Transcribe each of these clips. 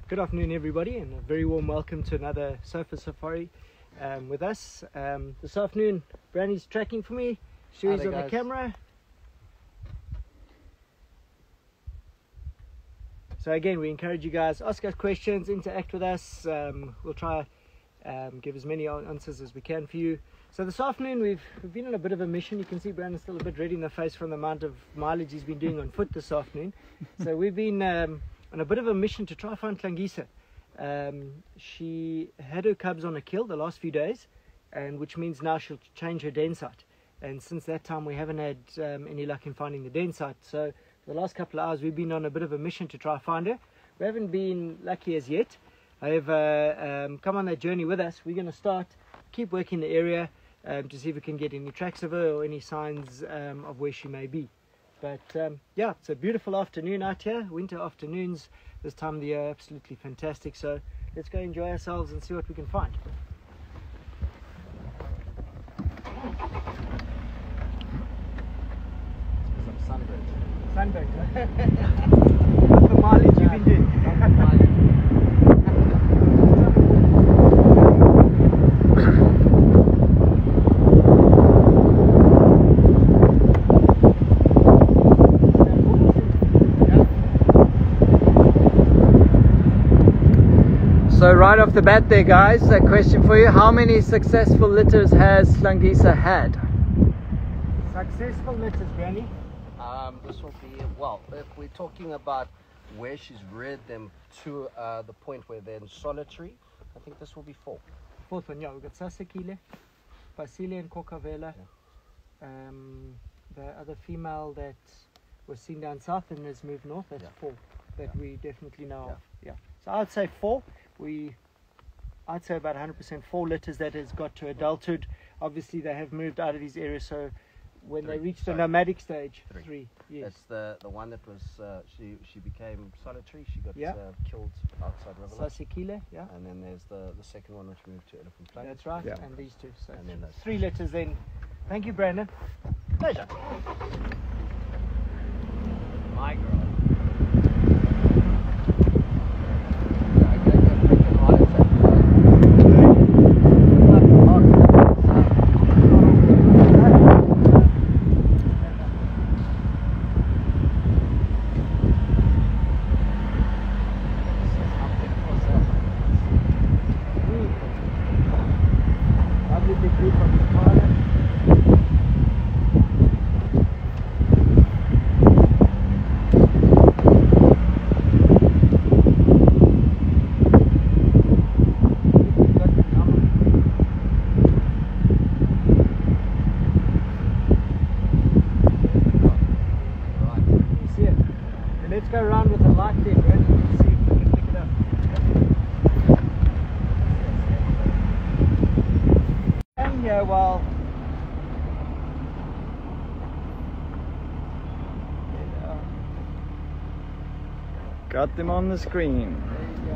Good afternoon, everybody, and a very warm welcome to another sofa safari with us. This afternoon, Brandy's tracking for me. Chui's on the camera. So again, we encourage you guys, ask us questions, interact with us. We'll try give as many answers as we can for you. So this afternoon, we've been on a bit of a mission. You can see Brandon's still a bit red in the face from the amount of mileage he's been doing on foot this afternoon. So we've been on a bit of a mission to try find Tlangisa. She had her cubs on a kill the last few days, and which means now she'll change her den site. And since that time, we haven't had any luck in finding the den site. So for the last couple of hours, we've been on a bit of a mission to try find her. We haven't been lucky as yet. However, come on that journey with us. We're going to keep working the area to see if we can get any tracks of her or any signs of where she may be. But yeah, it's a beautiful afternoon out here. Winter afternoons this time of the year, absolutely fantastic. So let's go enjoy ourselves and see what we can find. Sunburnt. What's the mileage you've been doing? So right off the bat there, guys, a question for you. How many successful litters has Tlangisa had? Successful litters, Granny? This will be, well, if we're talking about where she's reared them to the point where they're solitary, I think this will be 4. Fourth one, yeah. We've got Sasekile, Basile and Kokavela. Yeah. The other female that was seen down south and has moved north, that's 4 that we definitely know of. Yeah. So I'd say 4. I'd say about 100% 4 litters that has got to adulthood. Obviously, they have moved out of these areas, so when they reached the nomadic stage, 3. Yes. It's the one that was she became solitary. She got killed outside River. Sasekile, yeah. And then there's the second one which moved to Elephant Plain. That's right. Yeah. And these 2. So and then 3 litters then. Thank you, Brandon. Pleasure. My girl. Let's go around with the light there, Brad. See if we can pick it up. And yeah, well. Got them on the screen. There you go.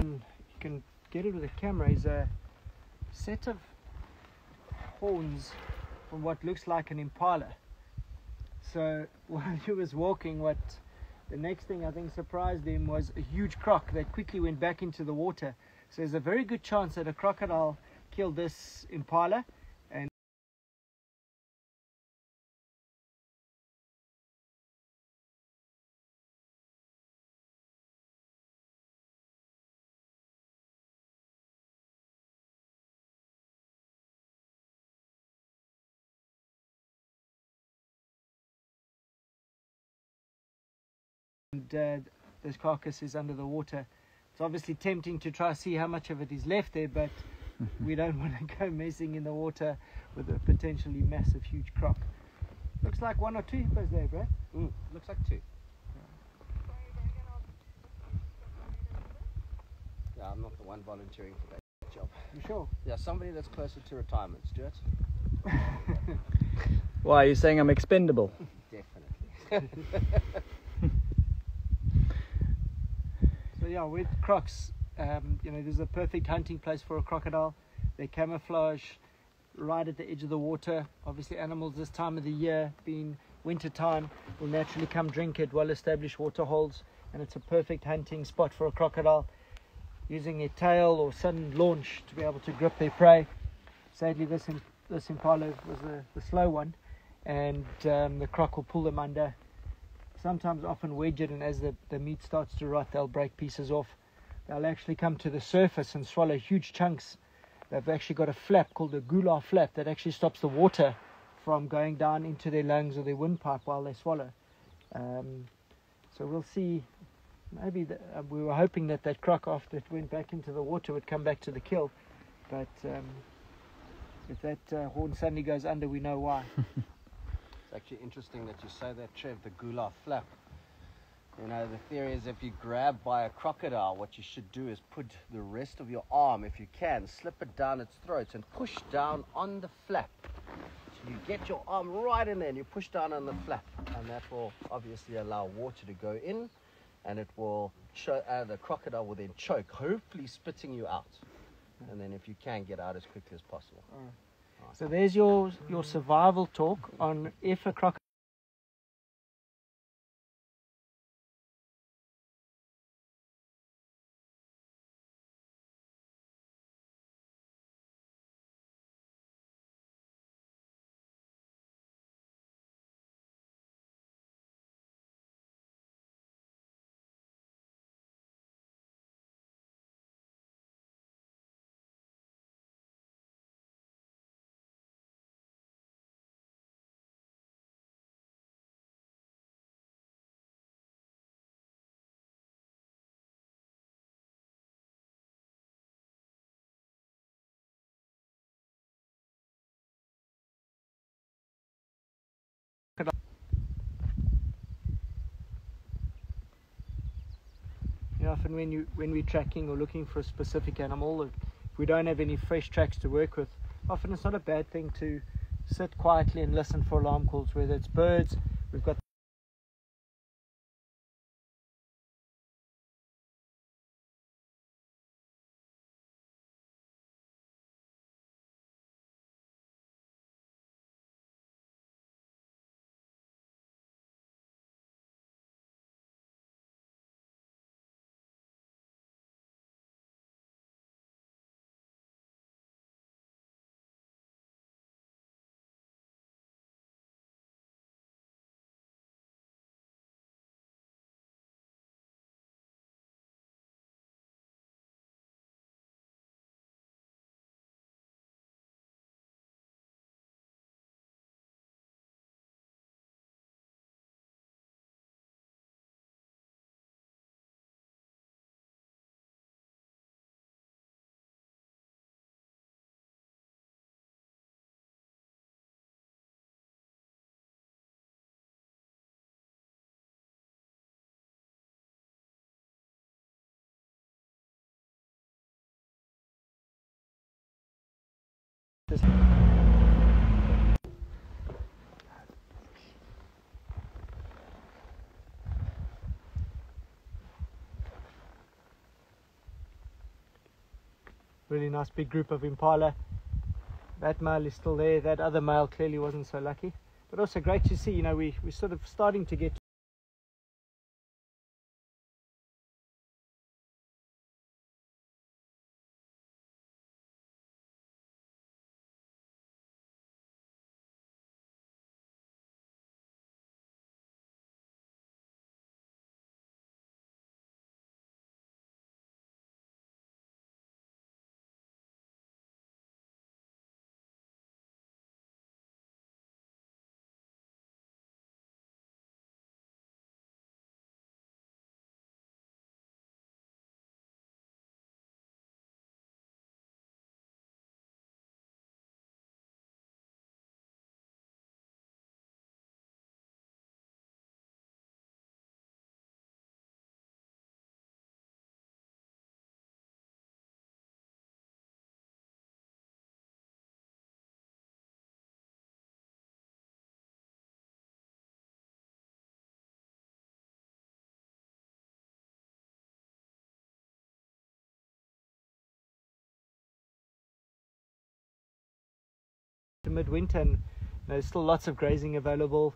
You can get it with a camera is a set of horns from what looks like an impala. So while he was walking, the next thing I think surprised him was a huge croc that quickly went back into the water. So there's a very good chance that a crocodile killed this impala. And this carcass is under the water. It's obviously tempting to try to see how much of it is left there, but we don't want to go messing in the water with a potentially massive, huge croc. Looks like 1 or 2 hippos there, Brad. Looks like 2. Yeah, I'm not the one volunteering for that job. You sure? Yeah, somebody that's closer to retirement, Stuart. Why are you saying I'm expendable? Definitely. So yeah, with crocs, you know, there's a perfect hunting place for a crocodile. They camouflage right at the edge of the water. Obviously animals this time of the year, being winter time, will naturally come drink at well-established water holes, and it's a perfect hunting spot for a crocodile, using their tail or sudden launch to be able to grip their prey. Sadly, this impala was the slow one, and the croc will pull them under, sometimes often wedge it, and as the meat starts to rot, they'll break pieces off. They'll actually come to the surface and swallow huge chunks. They've actually got a flap called a gular flap that actually stops the water from going down into their lungs or their windpipe while they swallow. So we'll see. Maybe we were hoping that croc, after it went back into the water, would come back to the kill. But if that horn suddenly goes under, we know why. It's actually interesting that you say that, Trev, the gular flap. You know, the theory is if you're grabbed by a crocodile, what you should do is put the rest of your arm, if you can, slip it down its throat and push down on the flap. So you get your arm right in there and you push down on the flap, and that will obviously allow water to go in, and it will the crocodile will then choke, hopefully spitting you out. And then if you can, get out as quickly as possible. So there's your survival talk on if a crocodile. You know, often when we're tracking or looking for a specific animal, if we don't have any fresh tracks to work with, often it's not a bad thing to sit quietly and listen for alarm calls, whether it's birds. We've got this. Really nice big group of impala. That male is still there. That other male clearly wasn't so lucky. But also great to see, you know, we're sort of starting to get midwinter, and there's still lots of grazing available.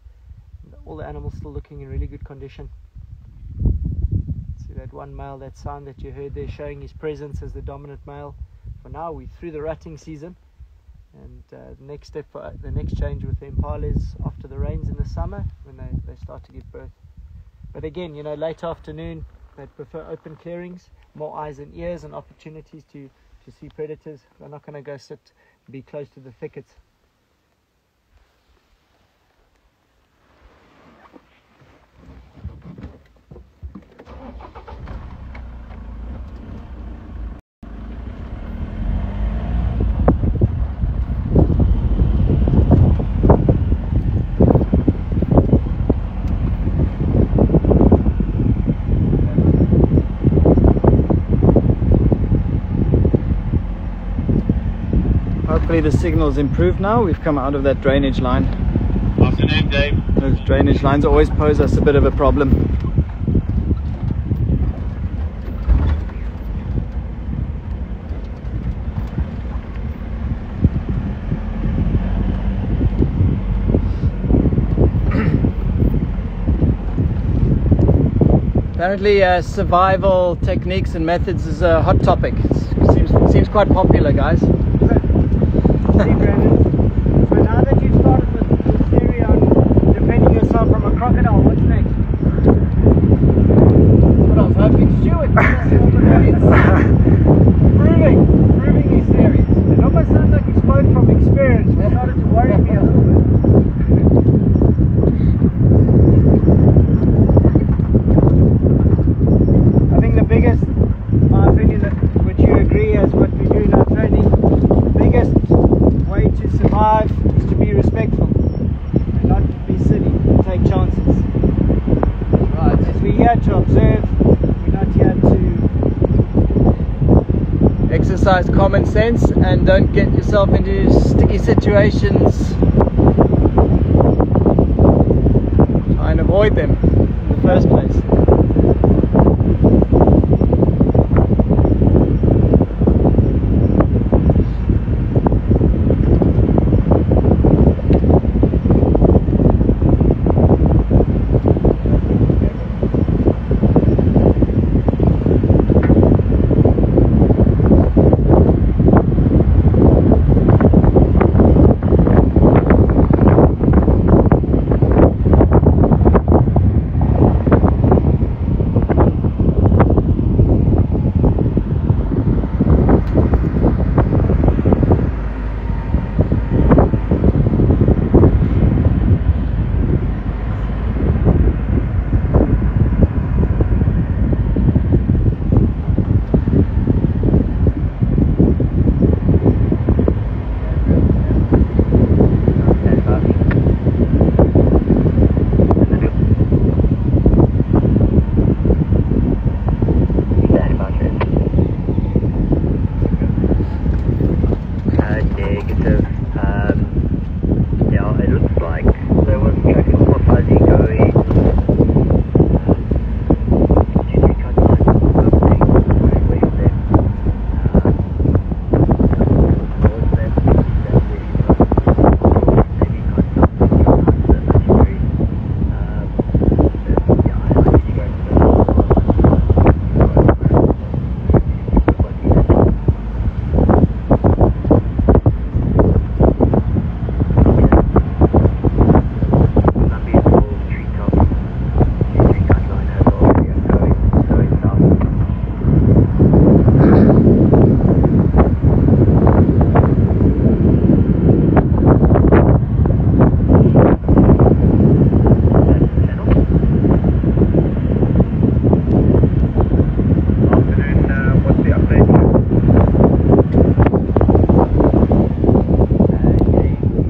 All the animals still looking in really good condition. See that one male, that sound that you heard there, showing his presence as the dominant male. For now, we're through the rutting season, and the next step, the next change with the impala is after the rains in the summer, when they start to give birth. But again, late afternoon, they prefer open clearings, more eyes and ears, and opportunities to see predators. They're not going to go sit and be close to the thickets. Hopefully the signal's improved now. We've come out of that drainage line. Afternoon, Dave. Those drainage lines always pose us a bit of a problem. Apparently survival techniques and methods is a hot topic. It seems quite popular, guys. See, Brandon, so now that you've started with this theory on defending yourself from a crocodile, what's next? What I was hoping Stuart Proving these theories. It almost sounds like you spoke from experience. It started to worry me a little bit. I think the biggest, in my opinion, which you agree as what we do in our training, the biggest way to survive is to be respectful and not be silly, take chances. Right. As we're here to observe, we're not here to Exercise common sense and don't get yourself into sticky situations. Try and avoid them in the first place.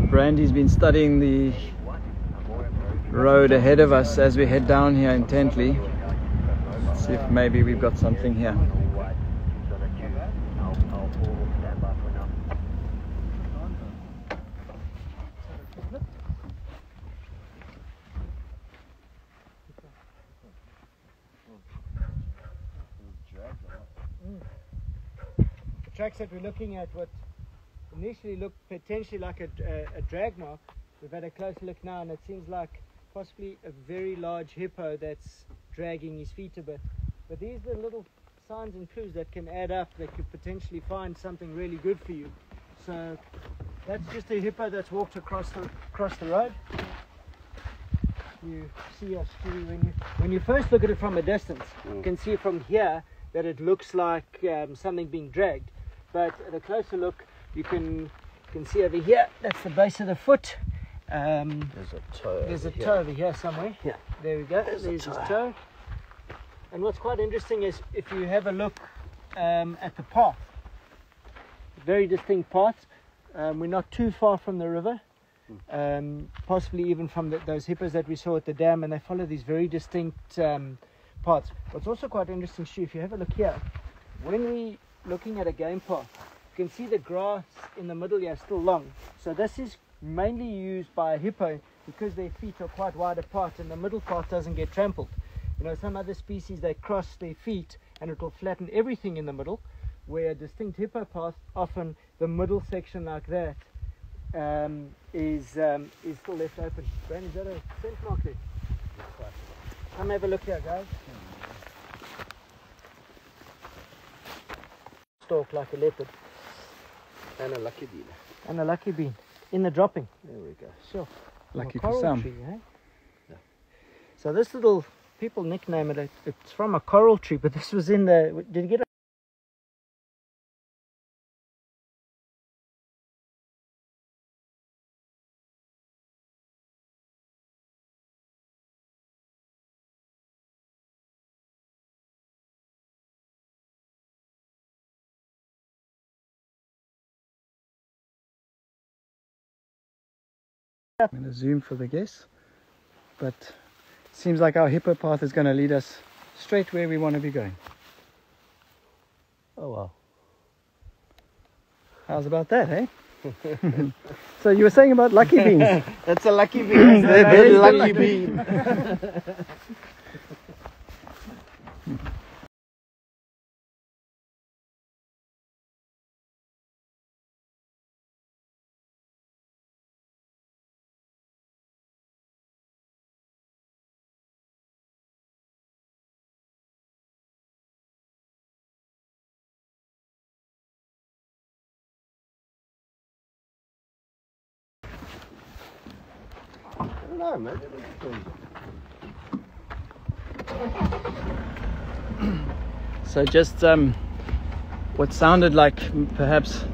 Randy's been studying the road ahead of us as we head down here intently. Let's see if maybe we've got something here. The tracks that we're looking at, what the initially looked potentially like a drag mark. We've had a closer look now, and it seems like possibly a very large hippo that's dragging his feet a bit. But these are little signs and clues that can add up, that could potentially find something really good for you. So that's just a hippo that's walked across the road. You see us, when you first look at it from a distance, you can see from here that it looks like something being dragged. But at a closer look, you can see over here, that's the base of the foot. There's a toe. There's a toe over here somewhere. Yeah. There we go. There's his toe. And what's quite interesting is if you have a look at the path, very distinct paths. We're not too far from the river, possibly even from those hippos that we saw at the dam, and they follow these very distinct paths. What's also quite interesting, Stu, if you have a look here, when we're looking at a game path, you can see the grass in the middle here is still long. So this is mainly used by a hippo because their feet are quite wide apart and the middle part doesn't get trampled. You know, some other species, they cross their feet and it will flatten everything in the middle, where a distinct hippo path, often the middle section like that is still left open. Brand, is that a scent mark there? Come have a look here, guys. Stalk like a leopard. And a lucky bean. And a lucky bean. In the dropping. There we go. Sure. Lucky A for coral some. tree, eh? Yeah. So this little, people nickname it, it's from a coral tree, but this was in the, did you get it? I'm going to zoom for the guess, but it seems like our hippo path is going to lead us straight where we want to be going. Oh wow. How's about that, eh? So you were saying about lucky beans. That's a lucky bean. That Very is the lucky lucky bean. I don't know, man. So just what sounded like perhaps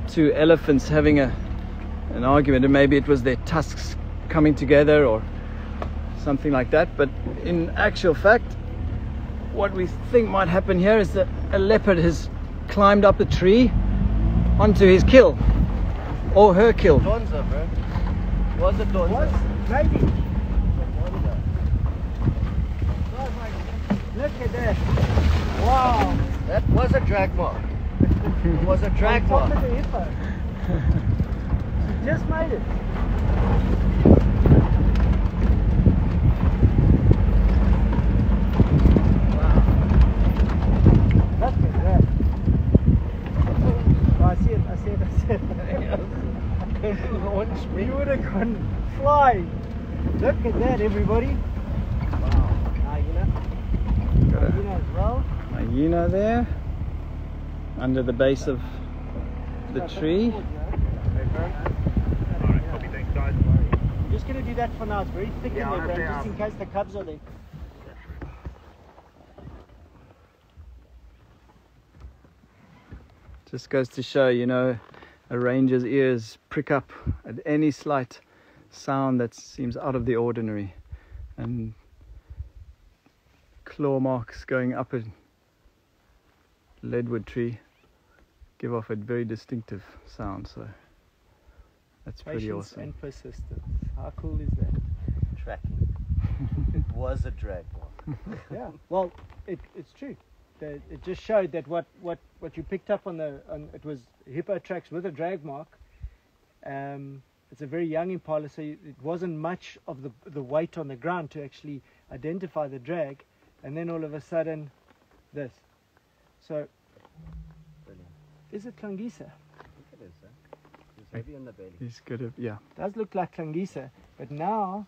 two elephants having an argument, and maybe it was their tusks coming together or something like that, but in actual fact what we think might happen here is that a leopard has climbed up a tree onto his kill or her kill. Donza, bro. Was it Donza? Maybe. Look at that. Wow. That was a drag mark. It was a drag On top mark. of the hippo. She just made it. Wow. Look at that. Oh, I see it. You would have gone flying. Look at that, everybody. Wow. Hyena as well. Hyena there under the base of the tree. I'm just going to do that for now. It's very thick in there, Brand, just in case the cubs are there. Just goes to show, you know, a ranger's ears prick up at any slight sound that seems out of the ordinary, and claw marks going up a leadwood tree give off a very distinctive sound, so that's pretty Patience awesome. and persistence. How cool is that? Tracking. It was a drag mark. Yeah. Well, it's true. It just showed that what you picked up on it was hippo tracks with a drag mark. It's a very young impala, so it wasn't much of the weight on the ground to actually identify the drag, and then all of a sudden, this. So, Brilliant. is it Klangisa? I think it is, eh? Heavy in the belly. He's good at, yeah. Does look like Klangisa, but now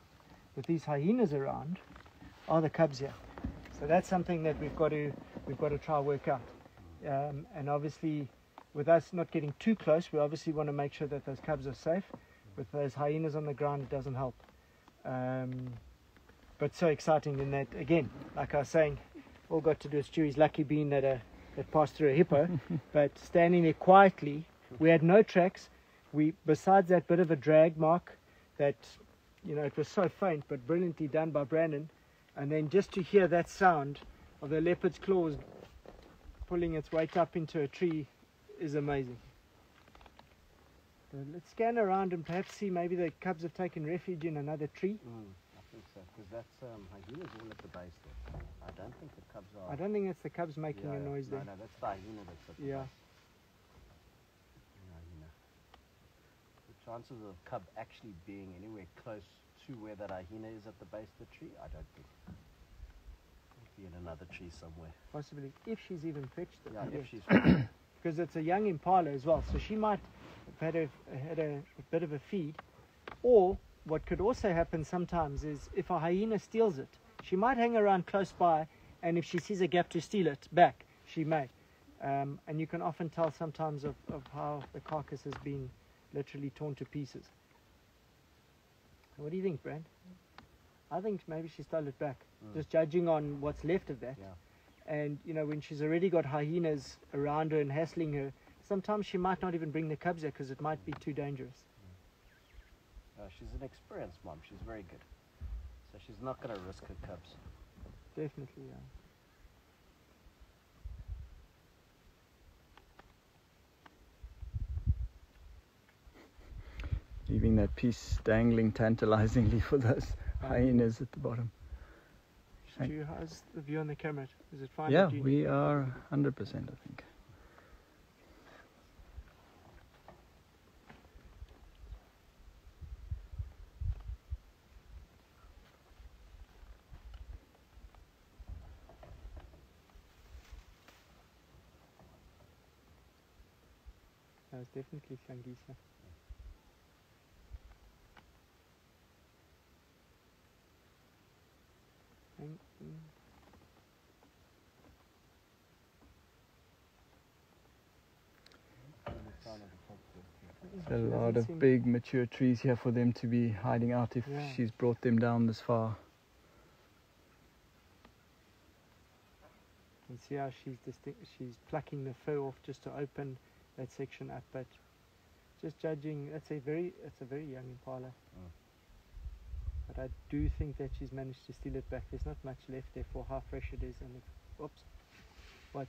with these hyenas around, are the cubs here? So that's something that we've got to try work out. And obviously, with us not getting too close, we obviously want to make sure that those cubs are safe. With those hyenas on the ground, it doesn't help. But so exciting in that, again, like I was saying, all got to do with Stewie's lucky being that passed through a hippo, but standing there quietly, we had no tracks. Besides that bit of a drag mark that, it was so faint, but brilliantly done by Brandon. And then just to hear that sound of the leopard's claws pulling its weight up into a tree is amazing. So let's scan around and perhaps see maybe the cubs have taken refuge in another tree. I think so, because that's hyena's all at the base there. I don't think the cubs are. I don't think it's the cubs making a noise there. No, that's the hyena that's at the Yeah. base. Hyena. The chances of a cub actually being anywhere close to where that hyena is at the base of the tree, I don't think. It'll be in another tree somewhere. Possibly, if she's even fetched it. Yeah, if she's. Because it's a young impala as well, so she might have had a bit of a feed. Or what could also happen sometimes is if a hyena steals it, she might hang around close by, and if she sees a gap to steal it back, she may. And you can often tell sometimes of how the carcass has been literally torn to pieces. What do you think, Brand? I think maybe she stole it back, just judging on what's left of that. Yeah. And when she's already got hyenas around her and hassling her, sometimes she might not even bring the cubs there because it might be too dangerous. She's an experienced mom. She's very good. So she's not going to risk her cubs. Definitely, yeah. Leaving that piece dangling tantalizingly for those hyenas at the bottom. Stu, how's the view on the camera? Is it fine? Yeah, we are 100%, I think. That was definitely Klangisa. A lot of big mature trees here for them to be hiding out if she's brought them down this far. And see how she's plucking the fur off just to open that section up, but just judging, it's a very young impala. But I do think that she's managed to steal it back. There's not much left there for how fresh it is, and oops, what?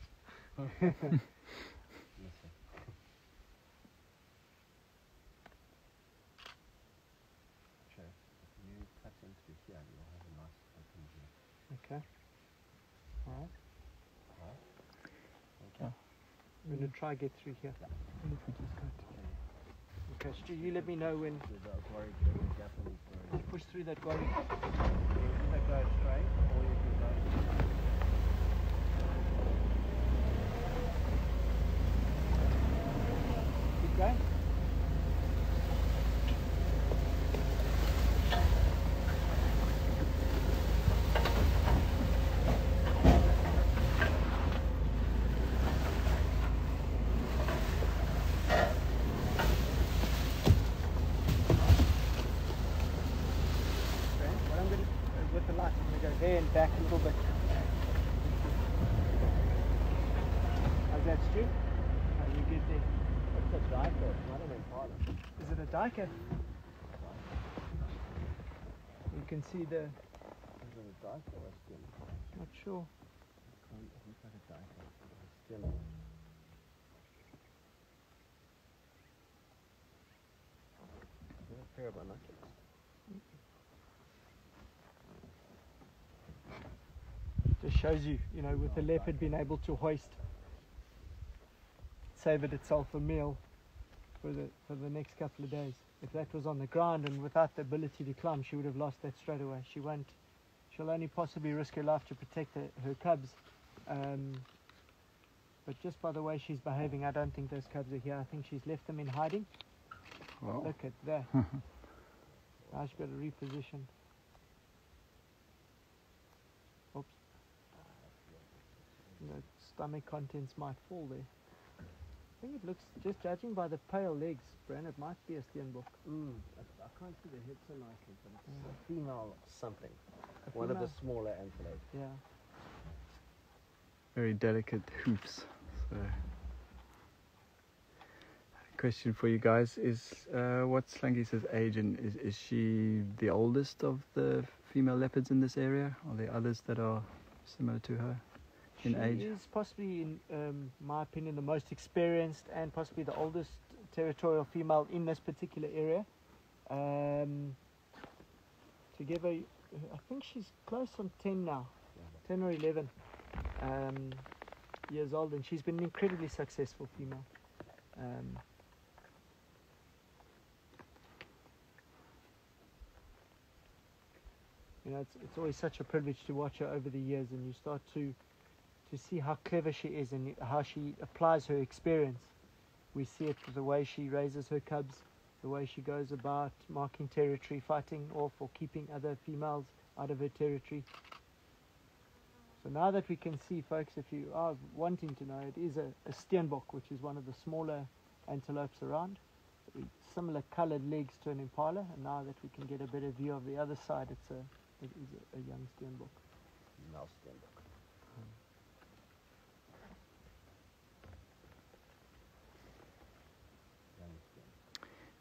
Okay. All right. Okay. I'm going to try get through here. Okay, Stu, you let me know when you push through that quarry. You can either go straight or you can go. Keep going. There and back a little bit. How's that, Stu? How you get there? It's a diker, it's not an impala. Is it a diker? You can see the... Is it a diker or a skin? Not sure. It looks like a diker. It's a skin. Is it a pair of binoculars? Just shows you, with the leopard being able to hoist, savoured itself a meal for the next couple of days. If that was on the ground and without the ability to climb, she would have lost that straight away. She'll only possibly risk her life to protect her cubs. But just by the way she's behaving, I don't think those cubs are here. I think she's left them in hiding. Wow. Look at that. Now she's got to reposition. Oops. The stomach contents might fall there. I think it looks, just judging by the pale legs, Bran, it might be a steenbok. I can't see the head so nicely, but it's a female something. A One of the female? smaller antelopes. Yeah. Very delicate hoofs. So, question for you guys is, what's Slangi's age, and is she the oldest of the female leopards in this area? Are there others that are similar to her in age? She is possibly, in my opinion, the most experienced and possibly the oldest territorial female in this particular area. To give her, I think she's close on 10 now, 10 or 11 years old, and she's been an incredibly successful female. You know, it's always such a privilege to watch her over the years, and you start to see how clever she is and how she applies her experience. We see it with the way she raises her cubs, the way she goes about marking territory, fighting off or keeping other females out of her territory. So now that we can see, folks, if you are wanting to know, it is a steenbok, which is one of the smaller antelopes around. Similar coloured legs to an impala, and now that we can get a better view of the other side, it is a young steenbok. Male steenbok.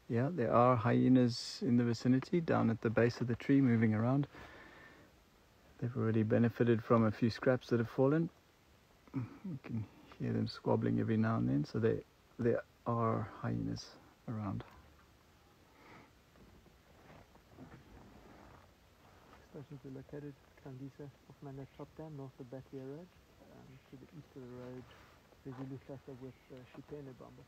Yeah, there are hyenas in the vicinity down at the base of the tree moving around. They've already benefited from a few scraps that have fallen. You can hear them squabbling every now and then, so there are hyenas around. Starting to look at it, Kandisa, off my laptop down north of Batia Road, to the east of the road, Vezuluhlahla with Shipene Bomber.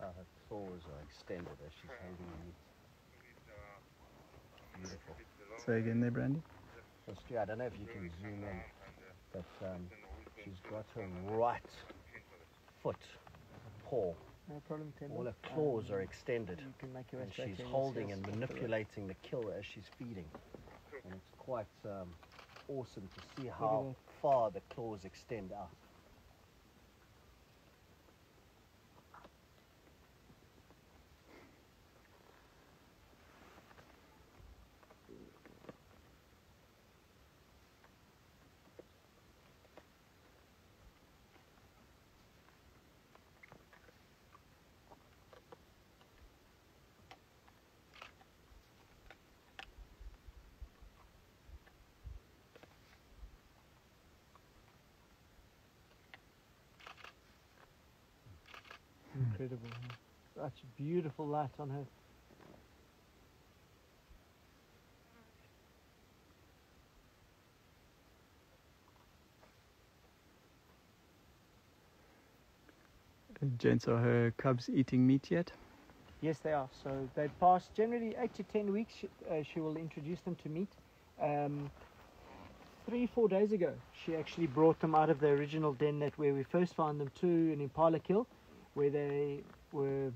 Her claws are extended as she's holding the meat. Beautiful. Say again there, Brandy? So Stu, I don't know if you can zoom in, but she's got her right foot, paw. No problem, Tendo. All her claws are extended, You can make your way and straight she's in and holding see and us off the road. manipulating the kill as she's feeding. And it's quite awesome to see at how far the claws extend out. Incredible. Huh? Such beautiful light on her. Gents, are her cubs eating meat yet? Yes, they are. So they pass generally 8 to 10 weeks. She will introduce them to meat. 3-4 days ago, she actually brought them out of the original den where we first found them to an impala kill, where they were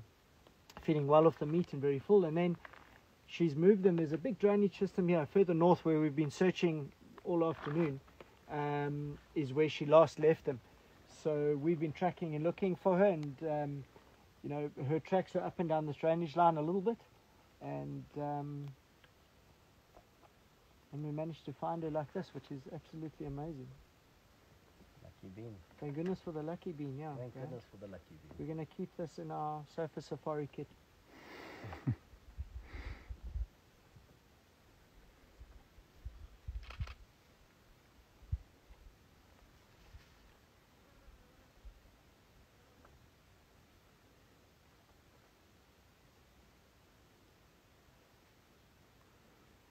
feeding well off the meat and very full. And then she's moved them. There's a big drainage system here further north where we've been searching all afternoon. Is where she last left them. So we've been tracking and looking for her, and you know, her tracks are up and down this drainage line a little bit, and we managed to find her like this, which is absolutely amazing. Lucky bean. Thank goodness for the lucky bean, yeah. Thank yeah. goodness for the lucky bean. We're going to keep this in our sofa safari kit.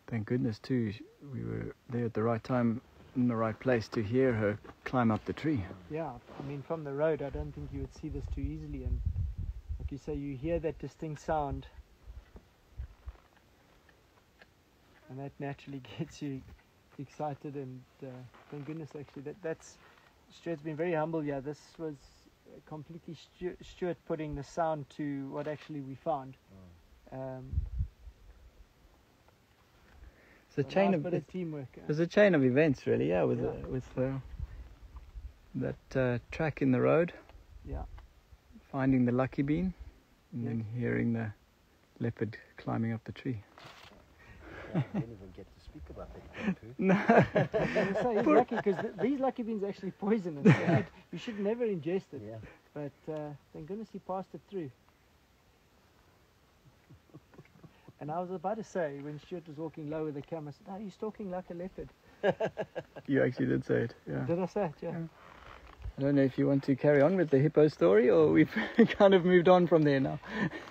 Thank goodness too, we were there at the right time, in the right place to hear her climb up the tree. Yeah, I mean, from the road, I don't think you would see this too easily. And like you say, you hear that distinct sound, and that naturally gets you excited, and thank goodness actually that's Stuart's been very humble. Yeah, this was completely Stuart putting the sound to what actually we found. It's a chain bit of teamwork. There's a chain of events, really. Yeah, with Yeah. that track in the road. Yeah. Finding the lucky bean, and Yeah. then hearing the leopard climbing up the tree. Yeah, I didn't even get to speak about that. No. So he's lucky because these lucky beans are actually poisonous. So you should never ingest it. Yeah. But thank goodness he passed it through. And I was about to say, when Stuart was walking low with the camera, I said, "Oh, he's talking like a leopard." You actually did say it. Yeah. Did I say it? Yeah. Yeah. I don't know if you want to carry on with the hippo story, or we've kind of moved on from there now.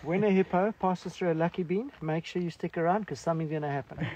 When a hippo passes through a lucky bean, make sure you stick around because something's going to happen. I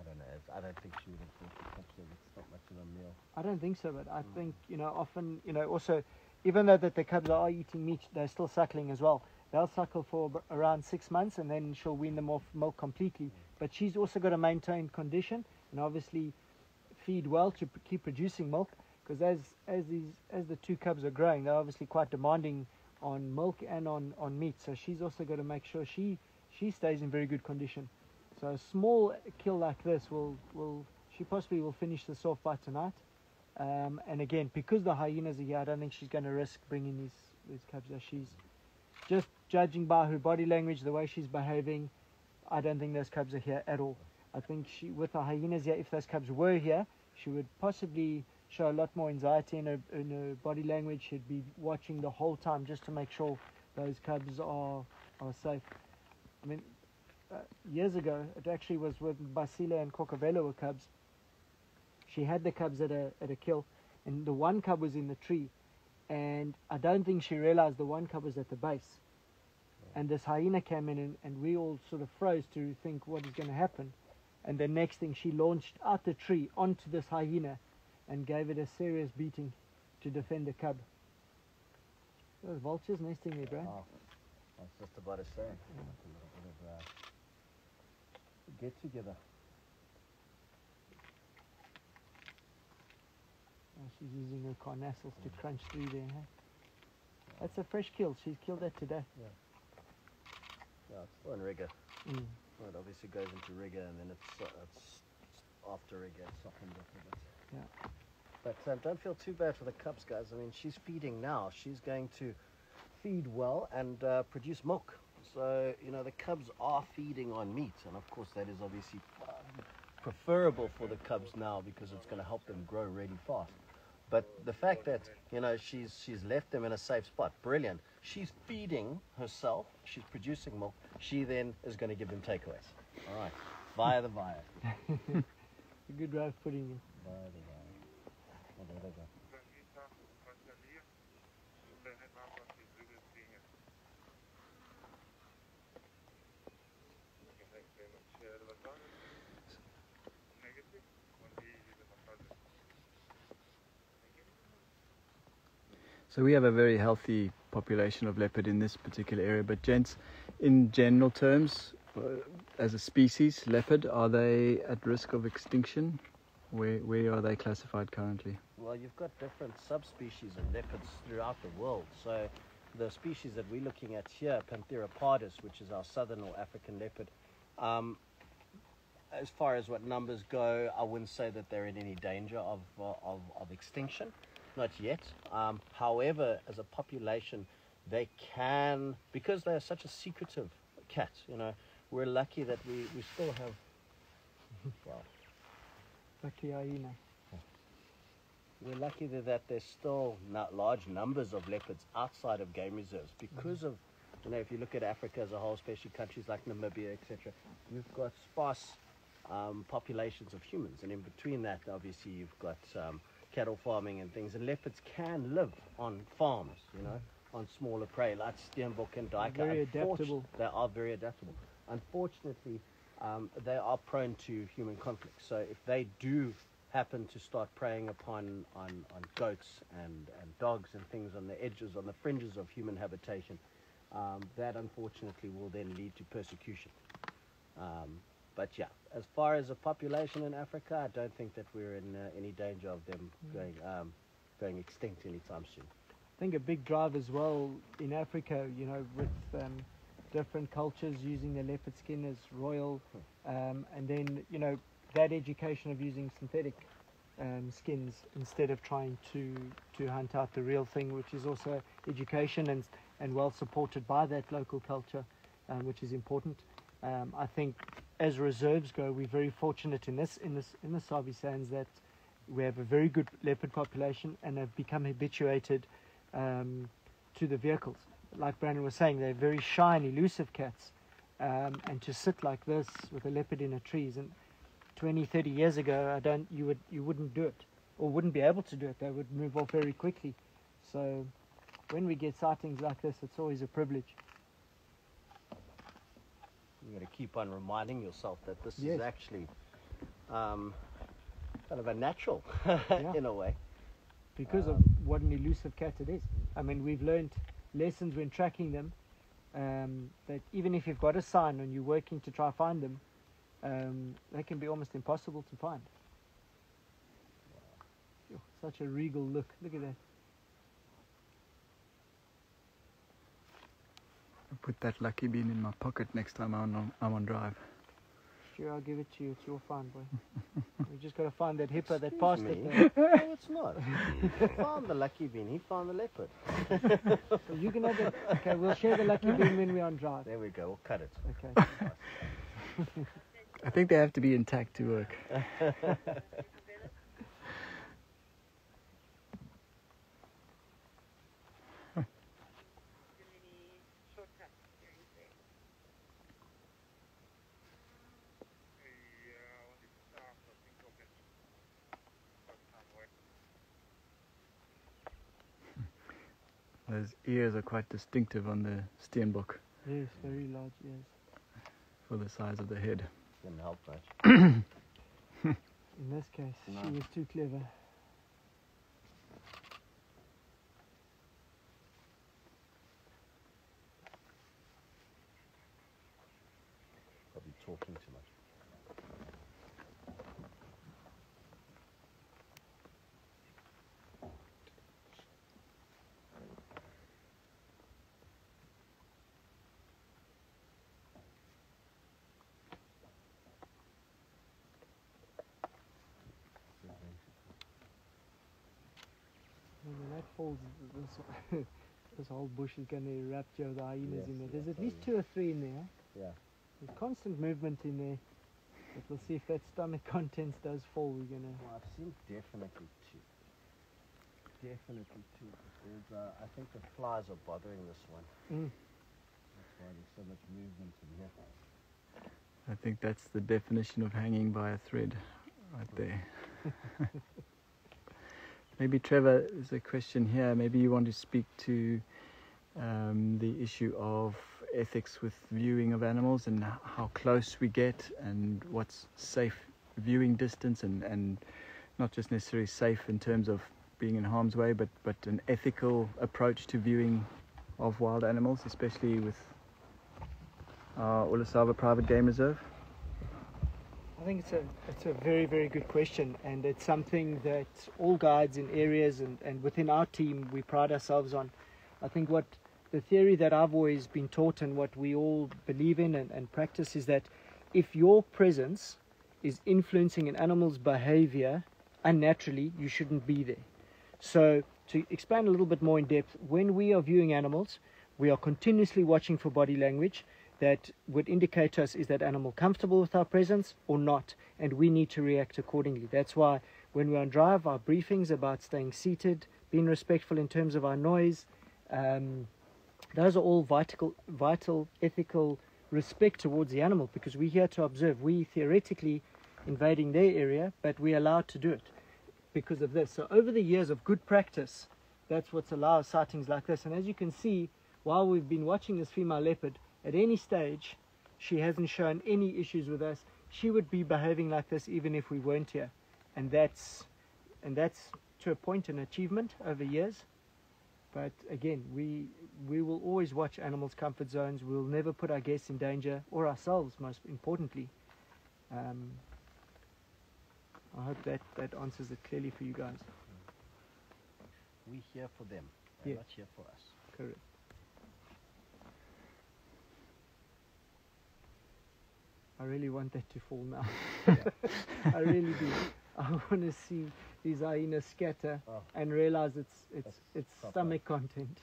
don't know. I don't think she would have thought the cubs there. It's not much of a meal. I don't think so, but I think, often, also, even though that the cubs are eating meat, they're still suckling as well. They'll suckle for around 6 months, and then she'll wean them off milk completely. But she's also got to maintain condition and obviously feed well to keep producing milk, because as the two cubs are growing, they're obviously quite demanding on milk and on meat. So she's also got to make sure she stays in very good condition. So a small kill like this she possibly will finish this off by tonight. And again, because the hyenas are here, I don't think she's going to risk bringing these cubs. She's just judging by her body language, the way she's behaving. I don't think those cubs are here at all. I think with the hyenas here, if those cubs were here, she would possibly show a lot more anxiety in her body language. She'd be watching the whole time just to make sure those cubs are safe. I mean, years ago, it actually was with Basile and Cocobello were cubs. She had the cubs at a kill, and the one cub was in the tree, and I don't think she realized the one cub was at the base. And this hyena came in, and we all sort of froze to think what is going to happen. And the next thing, she launched out the tree onto this hyena and gave it a serious beating to defend the cub. Those vultures nesting there, Brad. Oh, I was just about to say. A little bit of get together. Oh, she's using her carnassials to crunch through there. Huh? That's a fresh kill. She's killed that today. Yeah, it's still in rigor. Mm. Well, it obviously goes into rigor, and then it's after rigor, it's softened up a bit. Yeah. But don't feel too bad for the cubs, guys. I mean, she's feeding now. She's going to feed well and produce milk. So, the cubs are feeding on meat, and of course that is obviously preferable for the cubs now because it's going to help them grow really fast. But the fact that, she's left them in a safe spot, brilliant. She's feeding herself, she's producing milk, she then is going to give them takeaways. All right, via the wire. A good way of putting it. Via the wire. Oh, there they go. So we have a very healthy population of leopard in this particular area, but gents, in general terms, as a species, leopard, are they at risk of extinction? Where are they classified currently? Well, you've got different subspecies of leopards throughout the world. So the species that we're looking at here, Panthera pardus, which is our southern or African leopard, as far as what numbers go, I wouldn't say that they're in any danger of extinction. Not yet. However, as a population, they can, because they are such a secretive cat, we're lucky that we still have, well, Lucky hyena. we're lucky that there's still not large numbers of leopards outside of game reserves because of, if you look at Africa as a whole, especially countries like Namibia, etc., we've got sparse populations of humans, and in between that, obviously, you've got cattle farming and things, and leopards can live on farms, on smaller prey like steenbok and duiker. Very adaptable. They are very adaptable. Unfortunately, they are prone to human conflict. So if they do happen to start preying upon on goats and dogs and things on the edges, on the fringes of human habitation, that unfortunately will then lead to persecution. But yeah, as far as a population in Africa, I don't think that we're in any danger of them going extinct anytime soon. I think a big drive as well in Africa, you know, with different cultures using the leopard skin as royal, and then, you know, that education of using synthetic skins instead of trying to hunt out the real thing, which is also education and well supported by that local culture, which is important. I think as reserves go, we're very fortunate in the Sabi Sands that we have a very good leopard population and have become habituated to the vehicles. Like Brandon was saying, they're very shy and elusive cats, and to sit like this with a leopard in the trees, and 20-30 years ago, you wouldn't do it, or wouldn't be able to do it. They would move off very quickly. So when we get sightings like this, it's always a privilege. You've got to keep on reminding yourself that this Yes. is actually kind of a natural Yeah. in a way. Because of what an elusive cat it is. I mean, we've learned lessons when tracking them, that even if you've got a sign and you're working to try find them, they can be almost impossible to find. Phew, such a regal look. Look at that. I'll put that lucky bean in my pocket next time I'm on drive. Sure, I'll give it to you. It's your find, boy. We just got to find that hippo that Excuse passed me? it. No, it's not. He found the lucky bean. He found the leopard. So you can have it. Okay, we'll share the lucky bean when we're on drive. There we go. We'll cut it. Okay. I think they have to be intact to work. Those ears are quite distinctive on the Steenbok Yes, very large ears. for the size of the head. Didn't help much. In this case, No. she was too clever. Probably talking too much. When that falls, this whole bush is going to erupt, Joe. The hyenas Yes, in there. yes, There's at I least know. 2 or 3 in there. Yeah. There's constant movement in there. But we'll see if that stomach contents does fall. We're going to... Well, I've seen definitely two. Definitely two. There's, I think the flies are bothering this one. That's why there's so much movement in here. I think that's the definition of hanging by a thread right there. Maybe Trevor, there's a question here. Maybe you want to speak to the issue of ethics with viewing of animals and how close we get and what's safe viewing distance and not just necessarily safe in terms of being in harm's way, but an ethical approach to viewing of wild animals, especially with our Ulasava Private Game Reserve. I think it's a very, very good question, and it's something that all guides in areas and within our team we pride ourselves on. I think what the theory that I've always been taught and what we all believe in and practice is that if your presence is influencing an animal's behavior unnaturally, you shouldn't be there. So to expand a little bit more in depth, when we are viewing animals, we are continuously watching for body language that would indicate to us, is that animal comfortable with our presence or not, and we need to react accordingly. That's why when we're on drive, our briefings about staying seated, being respectful in terms of our noise, those are all vital ethical respect towards the animal, because we're here to observe. We theoretically invading their area, but we're allowed to do it because of this. So over the years of good practice, that's what's allowed sightings like this. And as you can see, while we've been watching this female leopard, at any stage, she hasn't shown any issues with us. She would be behaving like this even if we weren't here. and that's to a point an achievement over years. But again, we will always watch animals' comfort zones. We'll never put our guests in danger, or ourselves, most importantly. I hope that answers it clearly for you guys. We're here for them. They're Yeah. not here for us. Correct. I really want that to fall now. I really do. I want to see these hyenas scatter Oh. and realize it's That's proper. stomach content.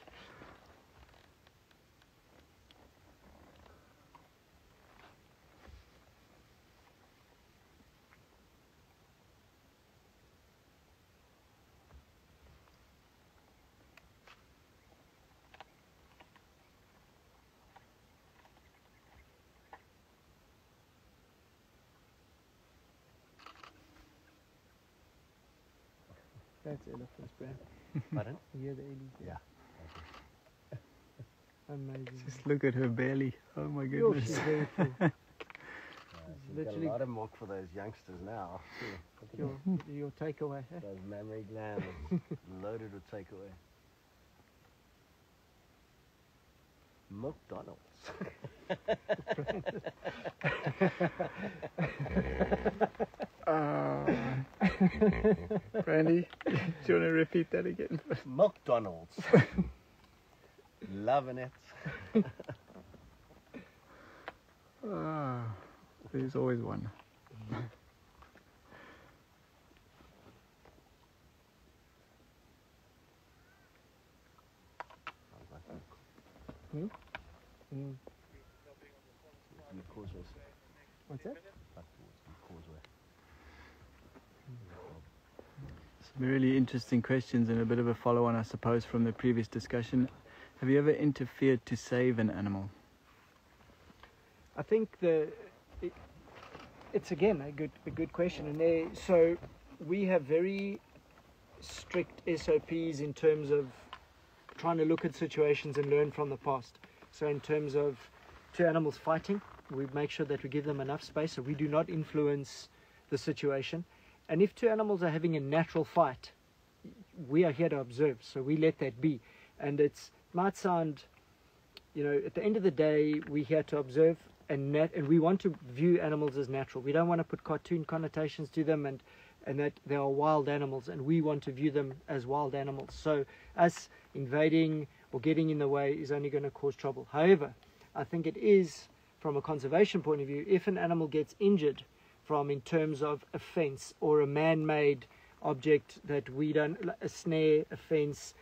That's elephants, Brad. Pardon? You hear the elephants? Yeah. Amazing. Just look at her belly. Oh my Yo, goodness. she's very full. She's got Literally- a lot of milk for those youngsters now. too. Look at your takeaway. Eh? those mammary glands loaded with takeaway. McDonald's. Brandy, do you want to repeat that again? McDonald's. Loving it. There's always one. Sounds like milk. Mm. In the causeways. What's that? Back towards the causeway. Some really interesting questions and a bit of a follow-on, I suppose, from the previous discussion. Have you ever interfered to save an animal? I think it's again a good question, and so we have very strict SOPs in terms of trying to look at situations and learn from the past. So in terms of two animals fighting, we make sure that we give them enough space so we do not influence the situation. And if two animals are having a natural fight, we are here to observe, so we let that be. And it might sound, at the end of the day, we're here to observe, and we want to view animals as natural. We don't want to put cartoon connotations to them and that they are wild animals, and we want to view them as wild animals. So us invading or getting in the way is only going to cause trouble. However, I think it is, from a conservation point of view, if an animal gets injured in terms of a fence or a man-made object that we don't, a snare, a fence,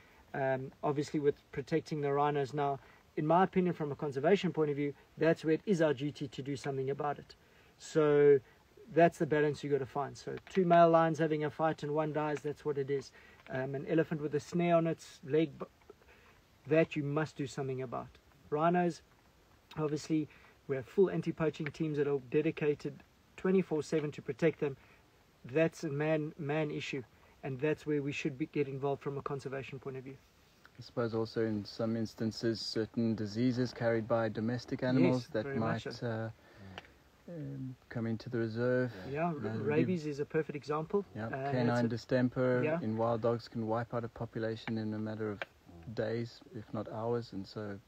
obviously with protecting the rhinos now, in my opinion, from a conservation point of view, that's where it is our duty to do something about it. So that's the balance you've got to find. So two male lions having a fight and one dies, that's what it is. An elephant with a snare on its leg, that you must do something about. Rhinos, obviously, we have full anti-poaching teams that are dedicated 24/7 to protect them. That's a man issue, and that's where we should get involved from a conservation point of view. I suppose also in some instances certain diseases carried by domestic animals that very might much so. come into the reserve. Yeah, rabies is a perfect example. Yeah, It's canine a- distemper Yeah. in wild dogs can wipe out a population in a matter of days, if not hours, and so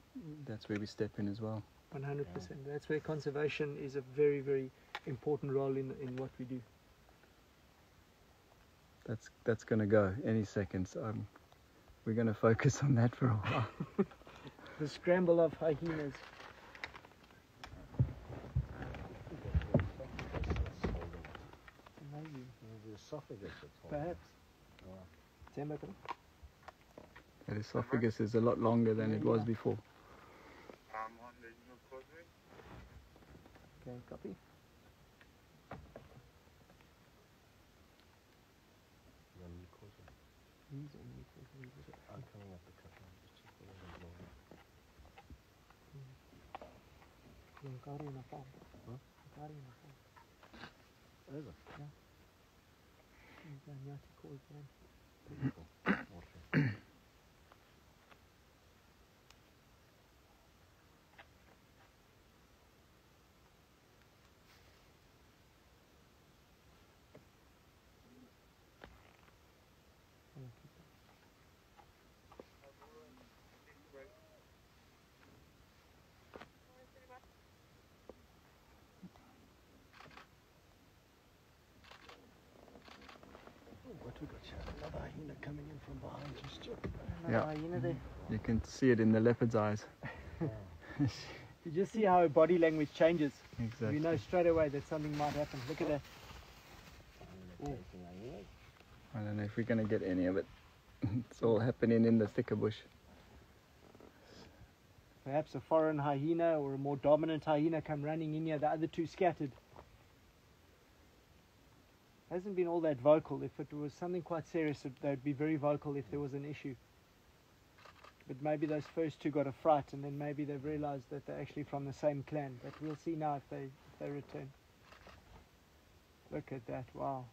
that's where we step in as well. 100%. That's where conservation is a very, very important role in what we do. That's going to go any second, so we're going to focus on that for a while. The scramble of hyenas. Maybe, The esophagus that's holding perhaps. it. Temba kan? That esophagus is a lot longer than it was before. I'm on the New Causeway. Okay, copy. You're on the causeway. He's on the causeway. I'm coming up the cut line. Just check whether there's more. Yung kari na farm. Huh? Kari na farm. Over. Yung kanyati ko ito. Okay. what we got here? Another hyena coming in from behind you, Stuart. Yeah. Hyena there. You can see it in the leopard's eyes. You just see how her body language changes. Exactly. You know straight away that something might happen. Look at that. Ooh. I don't know if we're going to get any of it. It's all happening in the thicker bush. Perhaps a foreign hyena or a more dominant hyena come running in here. The other two scattered. Hasn't been all that vocal. If it was something quite serious, they'd be very vocal if there was an issue. But maybe those first two got a fright, and then maybe they've realized that they're actually from the same clan. But we'll see now if they return. Look at that! Wow.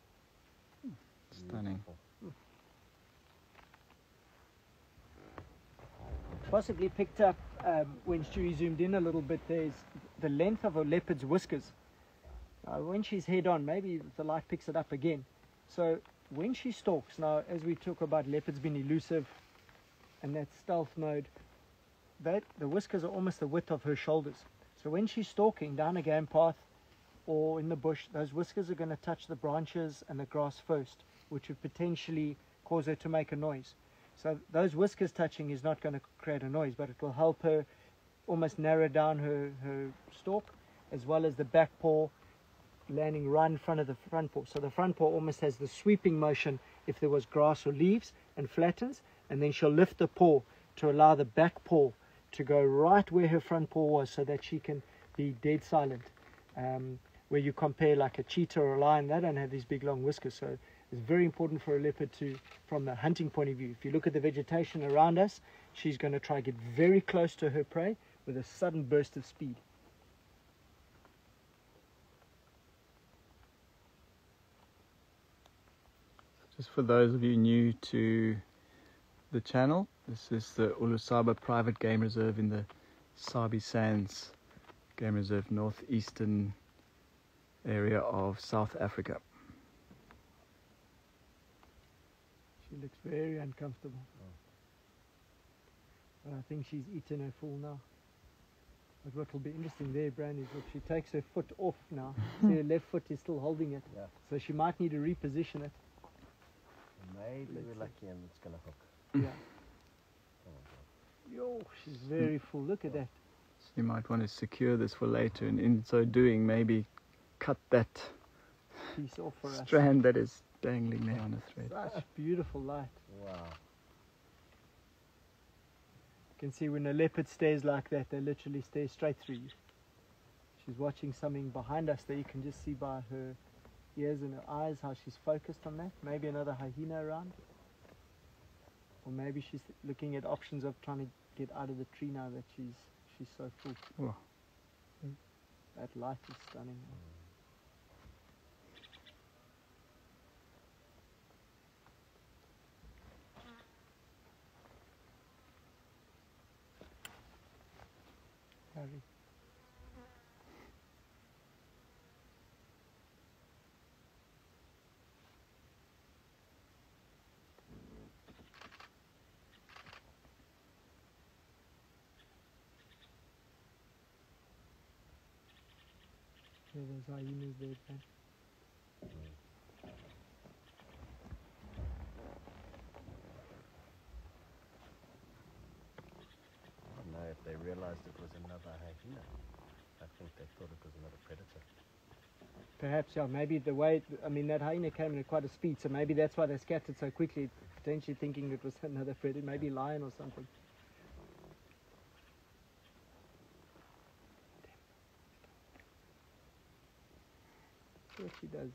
Stunning. Possibly picked up when Chui zoomed in a little bit. There's the length of a leopard's whiskers. When she's head on, maybe the light picks it up again. So when she stalks, now as we talk about leopards being elusive and that stealth mode, the whiskers are almost the width of her shoulders. So when she's stalking down a game path or in the bush, those whiskers are going to touch the branches and the grass first, which would potentially cause her to make a noise. So those whiskers touching is not going to create a noise, but it will help her almost narrow down her stalk, as well as the back paw landing right in front of the front paw. So the front paw almost has the sweeping motion if there was grass or leaves and flattens, and then she'll lift the paw to allow the back paw to go right where her front paw was so that she can be dead silent. Where you compare like a cheetah or a lion, they don't have these big long whiskers. So it's very important for a leopard to, from a hunting point of view, if you look at the vegetation around us, she's going to try to get very close to her prey with a sudden burst of speed. Just for those of you new to the channel, this is the Ulusaba Private Game Reserve in the Sabi Sands Game Reserve, northeastern area of South Africa. She looks very uncomfortable. But I think she's eaten her full now. But what will be interesting there, Bran, is look, she takes her foot off now. See, her left foot is still holding it. Yeah. So she might need to reposition it. Maybe we're lucky and it's going to hook. Yeah. Yo, she's very full. Look at that. So you might want to secure this for later, and in so doing, maybe cut that Piece off for us. strand that is dangling there on a thread. Such beautiful light. Wow. You can see when a leopard stares like that, they literally stare straight through you. She's watching something behind us that you can just see by her ears and her eyes how she's focused on that. Maybe another hyena around. Or maybe she's looking at options of trying to get out of the tree now that she's so full. Wow. That light is stunning. Harry. Yeah, there's hyenas there, man. I don't know if they realized it was another hyena. I think they thought it was another predator. Perhaps, yeah, maybe the way, I mean, that hyena came at quite a speed, so maybe that's why they scattered so quickly, potentially thinking it was another predator, maybe a lion or something. See what she does.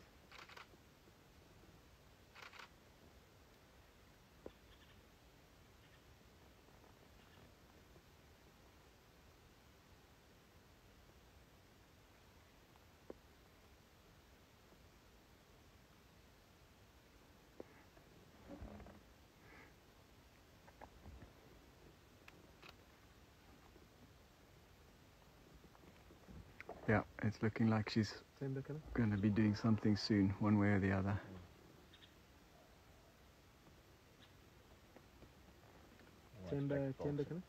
Yeah, it's looking like she's Same look at it. going to be doing something soon, one way or the other. Timber, timber, kind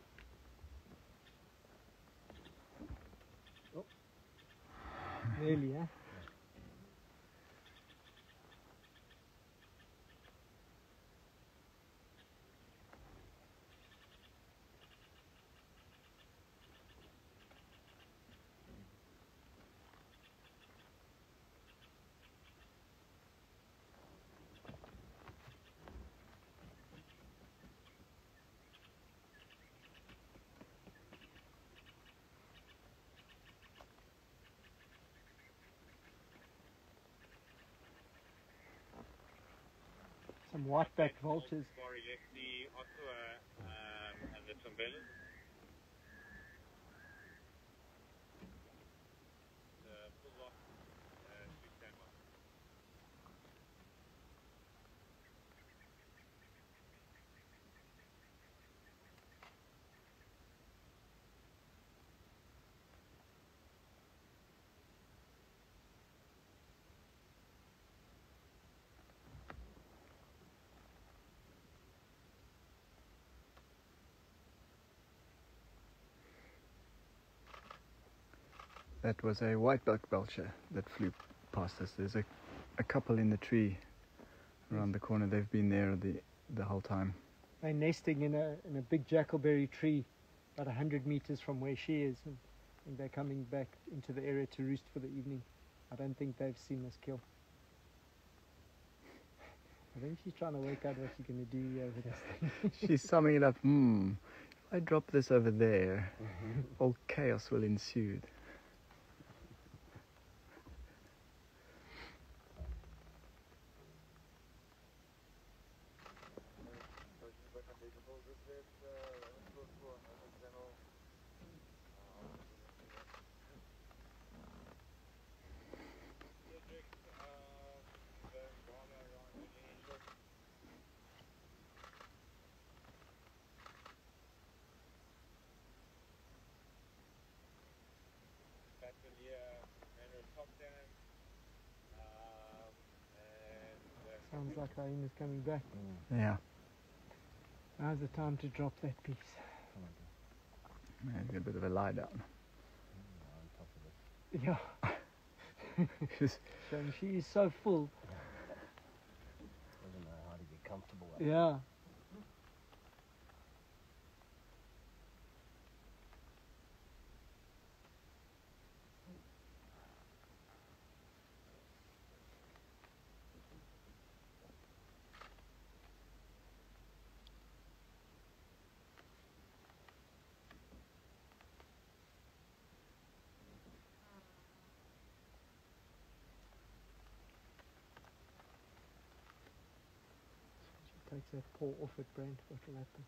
of. Nearly, huh? Some white-backed vultures. Sorry, yes, the otter and the tumbelin. The full lock should come up. That was a white-backed vulture that flew past us. There's a couple in the tree around the corner. They've been there the whole time. They're nesting in a big jackalberry tree about 100 meters from where she is, and they're coming back into the area to roost for the evening. I don't think they've seen us kill. I think she's trying to work out what she's going to do over this thing. She's summing it up. If I drop this over there, all chaos will ensue. Sounds like hyena's coming back. Yeah. Now's the time to drop that piece. Maybe a bit of a lie down. Yeah. Showing she is so full. Doesn't know how to get comfortable. Yeah. Takes that paw off it, Brent. What will happen?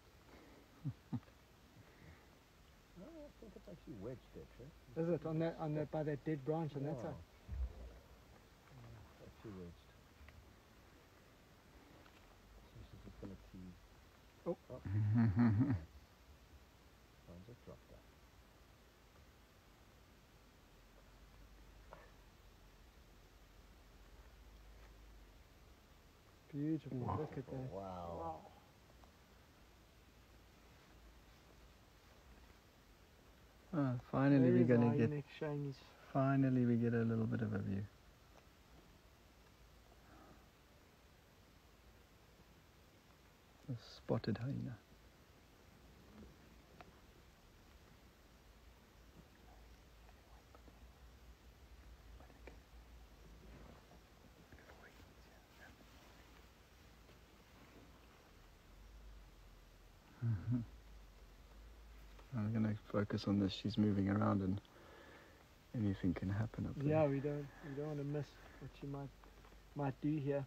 No, I think it's actually wedged there, Trey. Is it on that by that dead branch on that Yeah. side? It's actually wedged. So she's just gonna tease. Oh. I'll just drop that. Beautiful. Look at that. Wow. Finally, There we're is going our to get. hyena showing his. Finally, we get a little bit of a view. A spotted hyena. I'm going to focus on this. She's moving around, and anything can happen up there. Yeah, we don't want to miss what she might do here.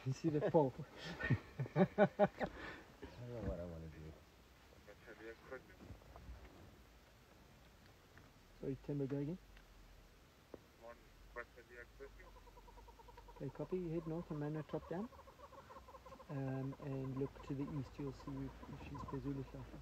You see the pole. I don't know what I want to do. Sorry, Timber, go again. Okay, copy. Head north and Mano top down. And look to the east. You'll see if she's Pezulu Shafa.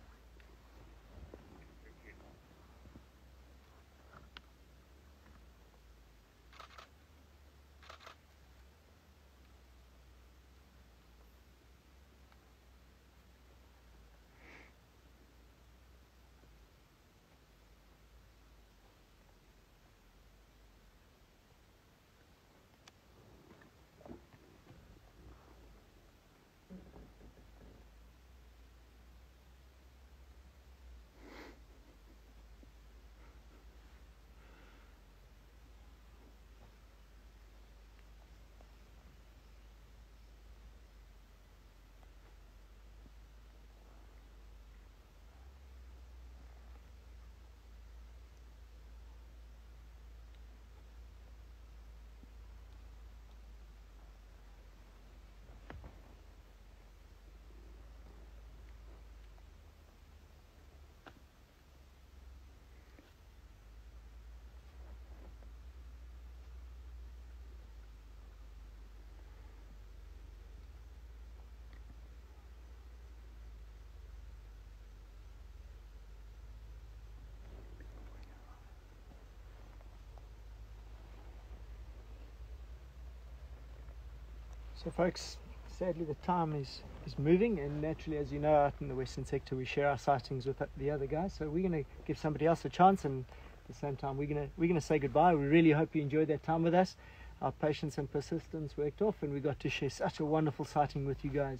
So folks, sadly the time is moving, and naturally, as you know, out in the western sector we share our sightings with the other guys, so we're going to give somebody else a chance, and at the same time we're going to say goodbye. We really hope you enjoyed that time with us. Our patience and persistence worked off, and we got to share such a wonderful sighting with you guys.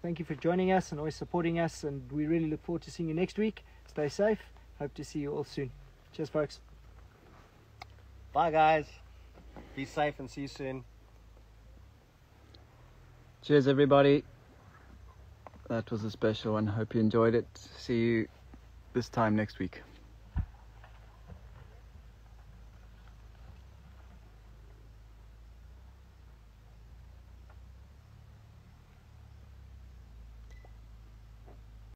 Thank you for joining us and always supporting us, and we really look forward to seeing you next week. Stay safe. Hope to see you all soon. Cheers folks. Bye guys. Be safe and see you soon. Cheers, everybody. That was a special one. Hope you enjoyed it. See you this time next week.